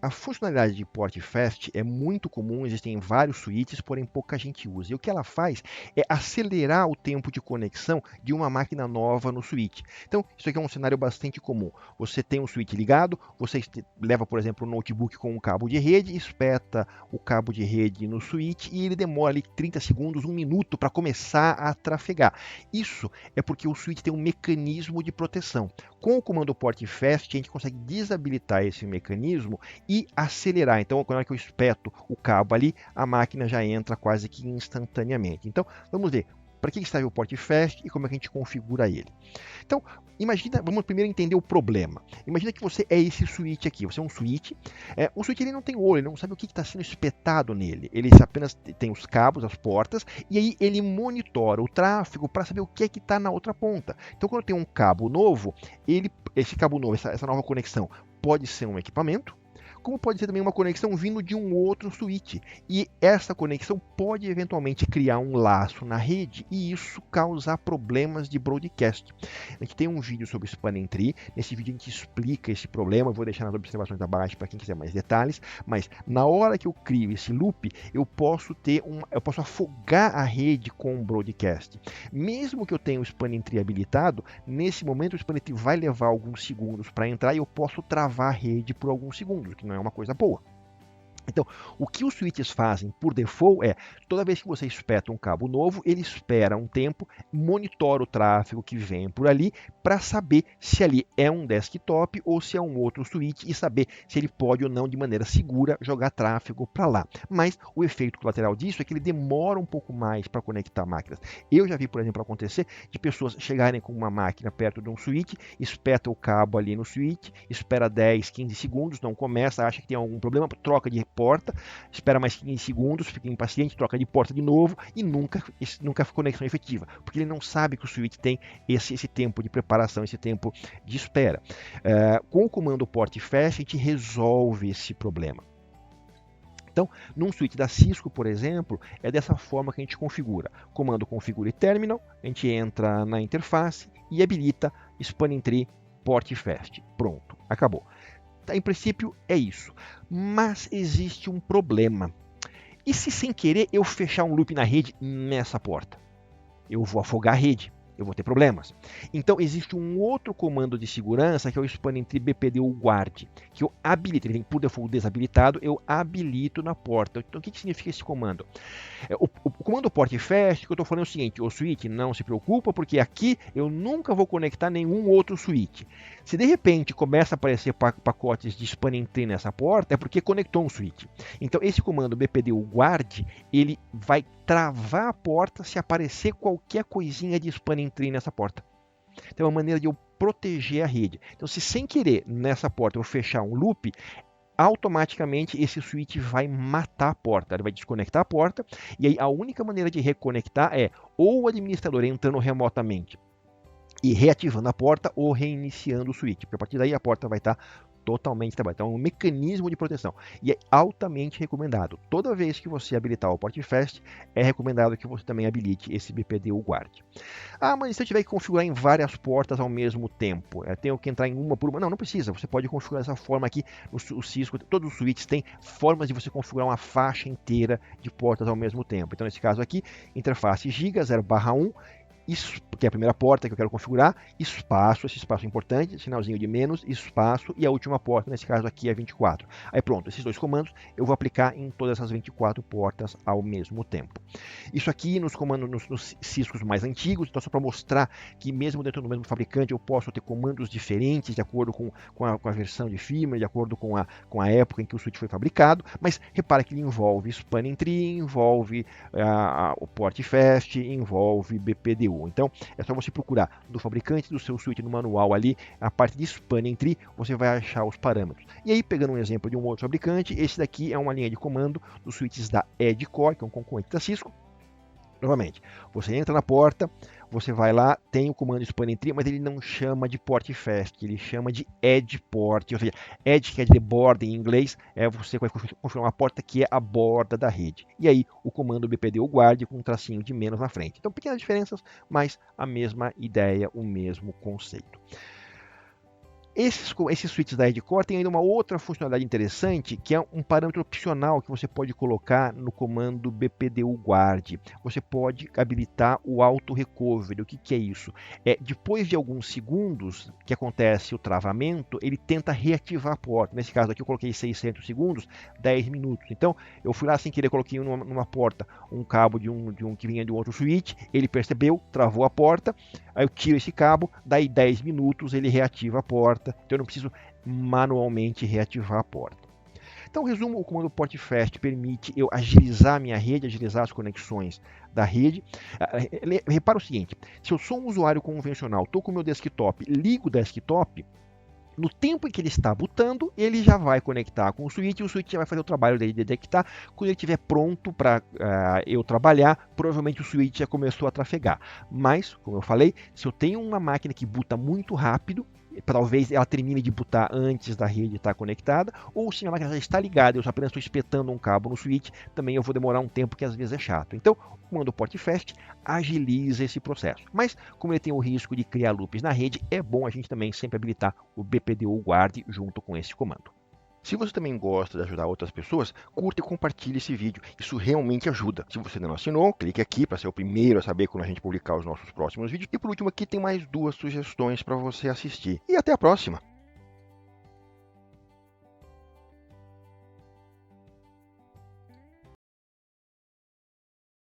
A funcionalidade de port fast é muito comum, existem vários switches, porém pouca gente usa. E o que ela faz é acelerar o tempo de conexão de uma máquina nova no switch. Então, isso aqui é um cenário bastante comum. Você tem um switch ligado, você leva, por exemplo, um notebook com um cabo de rede, espeta o cabo de rede no switch e ele demora ali 30 segundos, 1 minuto para começar a trafegar. Isso é porque o switch tem um mecanismo de proteção. Com o comando port fast, a gente consegue desabilitar esse mecanismo e acelerar. Então, quando eu espeto o cabo ali, a máquina já entra quase que instantaneamente. Então, vamos ver para que serve o port fast e como é que a gente configura ele. Então, imagina, vamos primeiro entender o problema. Imagina que você é esse switch aqui, você é um switch. O switch ele não tem olho, ele não sabe o que está sendo espetado nele. Ele apenas tem os cabos, as portas, e aí ele monitora o tráfego para saber o que é que está na outra ponta. Então, quando tem um cabo novo, esse cabo novo, essa nova conexão, pode ser um equipamento, como pode ser também uma conexão vindo de um outro switch. E essa conexão pode eventualmente criar um laço na rede e isso causar problemas de broadcast. A gente tem um vídeo sobre spanning tree, nesse vídeo a gente explica esse problema, eu vou deixar nas observações abaixo para quem quiser mais detalhes, mas na hora que eu crio esse loop, eu posso afogar a rede com um broadcast. Mesmo que eu tenha o spanning tree habilitado, nesse momento o spanning tree vai levar alguns segundos para entrar e eu posso travar a rede por alguns segundos, que não é uma coisa boa. Então, o que os switches fazem por default é, toda vez que você espeta um cabo novo, ele espera um tempo, monitora o tráfego que vem por ali, para saber se ali é um desktop ou se é um outro switch e saber se ele pode ou não, de maneira segura, jogar tráfego para lá. Mas o efeito colateral disso é que ele demora um pouco mais para conectar máquinas. Eu já vi, por exemplo, acontecer de pessoas chegarem com uma máquina perto de um switch, espeta o cabo ali no switch, espera 10, 15 segundos, não começa, acha que tem algum problema, troca de porta, espera mais 15 segundos, fica impaciente, troca de porta de novo e nunca conexão efetiva, porque ele não sabe que o switch tem esse tempo de preparação, esse tempo de espera. Com o comando port fast, a gente resolve esse problema. Então, num switch da Cisco, por exemplo, é dessa forma que a gente configura. Comando configure terminal, a gente entra na interface e habilita spanning tree port fast. Pronto, acabou. Em princípio é isso, mas existe um problema. E se sem querer eu fechar um loop na rede nessa porta? Eu vou afogar a rede, eu vou ter problemas. Então existe um outro comando de segurança que é o spanning tree BPDU guard, que eu habilito, ele vem por default desabilitado, eu habilito na porta. Então o que significa esse comando? O comando port fast, que eu estou falando é o seguinte, o switch não se preocupa, porque aqui eu nunca vou conectar nenhum outro switch. Se de repente começa a aparecer pacotes de spanning tree nessa porta, é porque conectou um switch. Então esse comando BPDU guard, ele vai travar a porta se aparecer qualquer coisinha de spanning tree nessa porta. Então é uma maneira de eu proteger a rede. Então se sem querer nessa porta eu fechar um loop, automaticamente esse switch vai matar a porta, ele vai desconectar a porta, e aí a única maneira de reconectar é ou o administrador entrando remotamente e reativando a porta ou reiniciando o switch, porque a partir daí a porta vai estar totalmente trabalhada. Então é um mecanismo de proteção e é altamente recomendado. Toda vez que você habilitar o port fast, é recomendado que você também habilite esse BPDU guard. Ah, mas se eu tiver que configurar em várias portas ao mesmo tempo, tenho que entrar em uma por uma? Não, não precisa. Você pode configurar dessa forma aqui. O Cisco, todos os switches têm formas de você configurar uma faixa inteira de portas ao mesmo tempo. Então, nesse caso aqui, interface giga 0/1, que é a primeira porta que eu quero configurar, espaço, esse espaço é importante, sinalzinho de menos, espaço, e a última porta, nesse caso aqui é 24. Aí pronto, esses dois comandos eu vou aplicar em todas essas 24 portas ao mesmo tempo. Isso aqui nos comandos, nos Ciscos mais antigos, então só para mostrar que mesmo dentro do mesmo fabricante eu posso ter comandos diferentes de acordo com a versão de firmware, de acordo com a época em que o switch foi fabricado, mas repara que ele envolve spanning tree, envolve o port fast, envolve BPDU. Então, é só você procurar do fabricante do seu switch no manual ali, a parte de spanning tree, você vai achar os parâmetros. E aí, pegando um exemplo de um outro fabricante, esse daqui é uma linha de comando dos switches da Edcore, que é um concorrente da Cisco. Novamente, você entra na porta, você vai lá, tem o comando spanning tree, mas ele não chama de port fast, ele chama de edge port, ou seja, edge que é de borda em inglês, você vai configurar uma porta que é a borda da rede. E aí o comando BPDU guard com um tracinho de menos na frente. Então pequenas diferenças, mas a mesma ideia, o mesmo conceito. Esses switches da Edcore têm ainda uma outra funcionalidade interessante, que é um parâmetro opcional que você pode colocar no comando BPDU Guard. Você pode habilitar o auto recovery. O que é isso? Depois de alguns segundos que acontece o travamento, ele tenta reativar a porta. Nesse caso aqui eu coloquei 600 segundos, 10 minutos. Então eu fui lá sem querer, coloquei numa porta um cabo de um que vinha de um outro switch, ele percebeu, travou a porta, aí eu tiro esse cabo, daí 10 minutos ele reativa a porta. Então eu não preciso manualmente reativar a porta. Então, resumo, o comando portfast permite eu agilizar a minha rede, agilizar as conexões da rede. Repara o seguinte, se eu sou um usuário convencional, estou com o meu desktop, ligo o desktop, no tempo em que ele está bootando, ele já vai conectar com o switch e o switch já vai fazer o trabalho dele de detectar. Quando ele estiver pronto para eu trabalhar, provavelmente o switch já começou a trafegar. Mas, como eu falei, se eu tenho uma máquina que boota muito rápido, talvez ela termine de bootar antes da rede estar conectada, ou se a máquina já está ligada, eu apenas estou espetando um cabo no switch, também eu vou demorar um tempo que às vezes é chato. Então, o comando portfast agiliza esse processo. Mas, como ele tem o risco de criar loops na rede, é bom a gente também sempre habilitar o BPDU Guard junto com esse comando. Se você também gosta de ajudar outras pessoas, curta e compartilhe esse vídeo. Isso realmente ajuda. Se você ainda não assinou, clique aqui para ser o primeiro a saber quando a gente publicar os nossos próximos vídeos. E por último aqui tem mais 2 sugestões para você assistir. E até a próxima!